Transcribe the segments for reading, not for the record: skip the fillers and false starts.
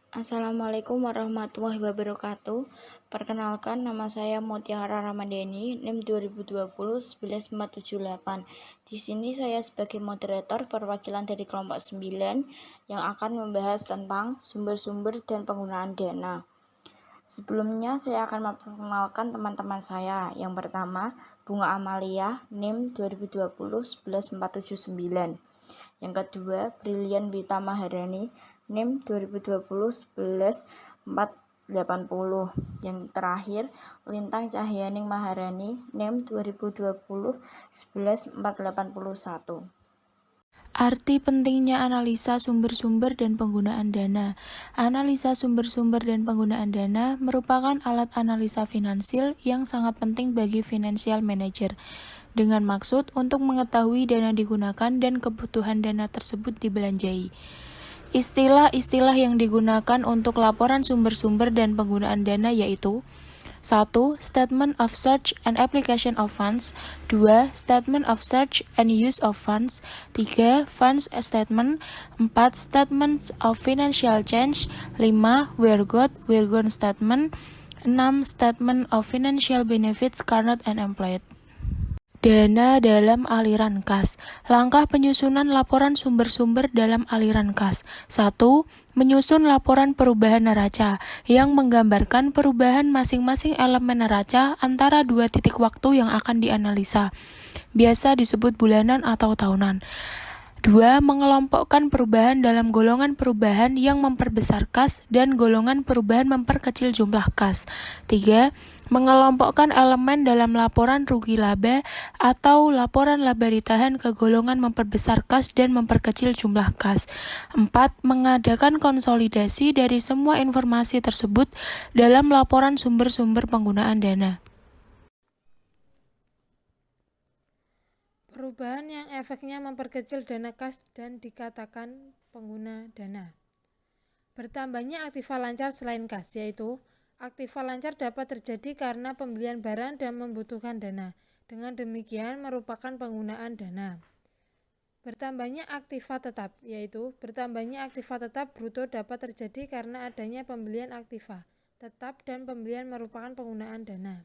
Assalamualaikum warahmatullahi wabarakatuh. Perkenalkan, nama saya Mutiara Ramadhani, NIM 2020-11478. Di sini saya sebagai moderator perwakilan dari kelompok 9 yang akan membahas tentang sumber-sumber dan penggunaan dana. Sebelumnya saya akan memperkenalkan teman-teman saya. Yang pertama, Bunga Amalia, NIM 2020-11479. Yang kedua, Brilian Wita Maharani, NIM 2020-11480. Yang terakhir, Lintang Cahyaning Maharani, NIM 2020-11481. Arti pentingnya analisa sumber-sumber dan penggunaan dana. Analisa sumber-sumber dan penggunaan dana merupakan alat analisa finansial yang sangat penting bagi financial manager, dengan maksud untuk mengetahui dana digunakan dan kebutuhan dana tersebut dibelanjai. Istilah-istilah yang digunakan untuk laporan sumber-sumber dan penggunaan dana yaitu 1. Statement of Search and Application of Funds. 2. Statement of Search and Use of Funds. 3. Funds Statement. 4. Statements of Financial Change. 5. Where gone Statement. 6. Statement of Financial Benefits Current and Employed. Dana dalam aliran kas. Langkah penyusunan laporan sumber-sumber dalam aliran kas. 1. Menyusun laporan perubahan neraca yang menggambarkan perubahan masing-masing elemen neraca antara dua titik waktu yang akan dianalisa. Biasa disebut bulanan atau tahunan. 2. Mengelompokkan perubahan dalam golongan perubahan yang memperbesar kas dan golongan perubahan memperkecil jumlah kas. 3. Mengelompokkan elemen dalam laporan rugi laba atau laporan laba ditahan ke golongan memperbesar kas dan memperkecil jumlah kas. 4. Mengadakan konsolidasi dari semua informasi tersebut dalam laporan sumber-sumber penggunaan dana. Perubahan yang efeknya memperkecil dana kas dan dikatakan pengguna dana. Bertambahnya aktiva lancar selain kas, yaitu aktiva lancar dapat terjadi karena pembelian barang dan membutuhkan dana. Dengan demikian merupakan penggunaan dana. Bertambahnya aktiva tetap, yaitu bertambahnya aktiva tetap bruto dapat terjadi karena adanya pembelian aktiva tetap dan pembelian merupakan penggunaan dana.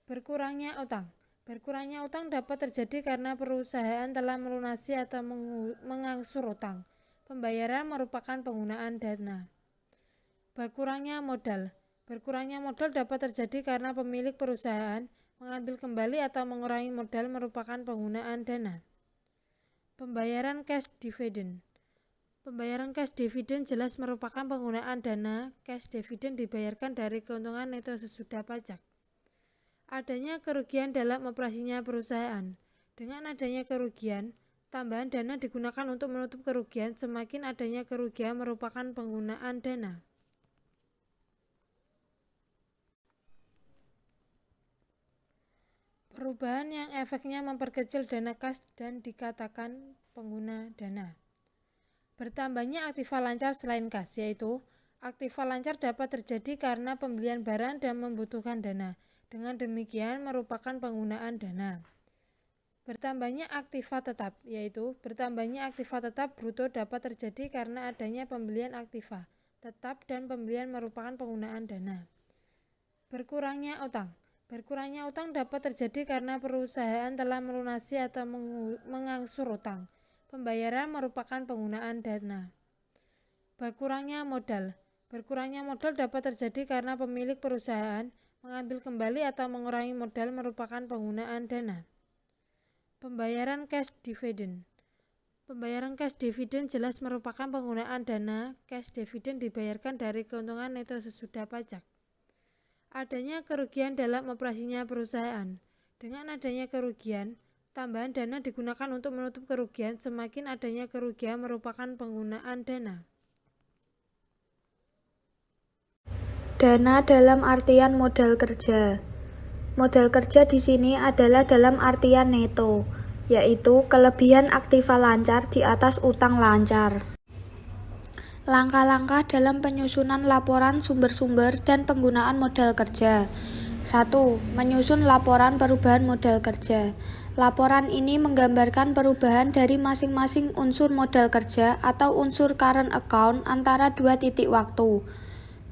Berkurangnya utang. Berkurangnya utang dapat terjadi karena perusahaan telah melunasi atau mengangsur utang. Pembayaran merupakan penggunaan dana. Berkurangnya modal. Berkurangnya modal dapat terjadi karena pemilik perusahaan mengambil kembali atau mengurangi modal merupakan penggunaan dana. Pembayaran cash dividend. Pembayaran cash dividend jelas merupakan penggunaan dana. Cash dividend dibayarkan dari keuntungan neto sesudah pajak. Adanya kerugian dalam operasinya perusahaan. Dengan adanya kerugian, tambahan dana digunakan untuk menutup kerugian. Semakin adanya kerugian merupakan penggunaan dana. Perubahan yang efeknya memperkecil dana kas dan dikatakan pengguna dana. Bertambahnya aktiva lancar selain kas, yaitu aktiva lancar dapat terjadi karena pembelian barang dan membutuhkan dana. Dengan demikian merupakan penggunaan dana. Bertambahnya aktiva tetap, yaitu bertambahnya aktiva tetap bruto dapat terjadi karena adanya pembelian aktiva tetap dan pembelian merupakan penggunaan dana. Berkurangnya utang. Berkurangnya utang dapat terjadi karena perusahaan telah melunasi atau mengangsur utang. Pembayaran merupakan penggunaan dana. Berkurangnya modal. Berkurangnya modal dapat terjadi karena pemilik perusahaan mengambil kembali atau mengurangi modal merupakan penggunaan dana. Pembayaran cash dividend. Pembayaran cash dividend jelas merupakan penggunaan dana. Cash dividend dibayarkan dari keuntungan neto sesudah pajak. Adanya kerugian dalam operasinya perusahaan. Dengan adanya kerugian, tambahan dana digunakan untuk menutup kerugian. Semakin adanya kerugian merupakan penggunaan dana. Dana dalam artian modal kerja. Modal kerja di sini adalah dalam artian neto, yaitu kelebihan aktiva lancar di atas utang lancar. Langkah-langkah dalam penyusunan laporan sumber-sumber dan penggunaan modal kerja. 1. Menyusun laporan perubahan modal kerja. Laporan ini menggambarkan perubahan dari masing-masing unsur modal kerja atau unsur current account antara dua titik waktu.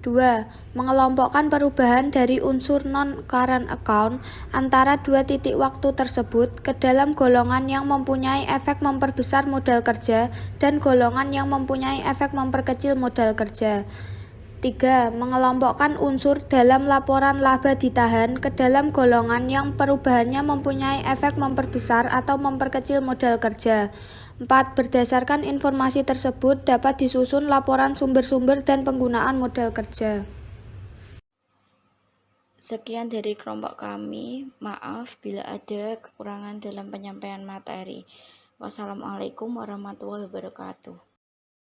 2. Mengelompokkan perubahan dari unsur non-current account antara dua titik waktu tersebut ke dalam golongan yang mempunyai efek memperbesar modal kerja dan golongan yang mempunyai efek memperkecil modal kerja. 3. Mengelompokkan unsur dalam laporan laba ditahan ke dalam golongan yang perubahannya mempunyai efek memperbesar atau memperkecil modal kerja. 4. Berdasarkan informasi tersebut dapat disusun laporan sumber-sumber dan penggunaan modal kerja. Sekian dari kelompok kami. Maaf bila ada kekurangan dalam penyampaian materi. Wassalamualaikum warahmatullahi wabarakatuh.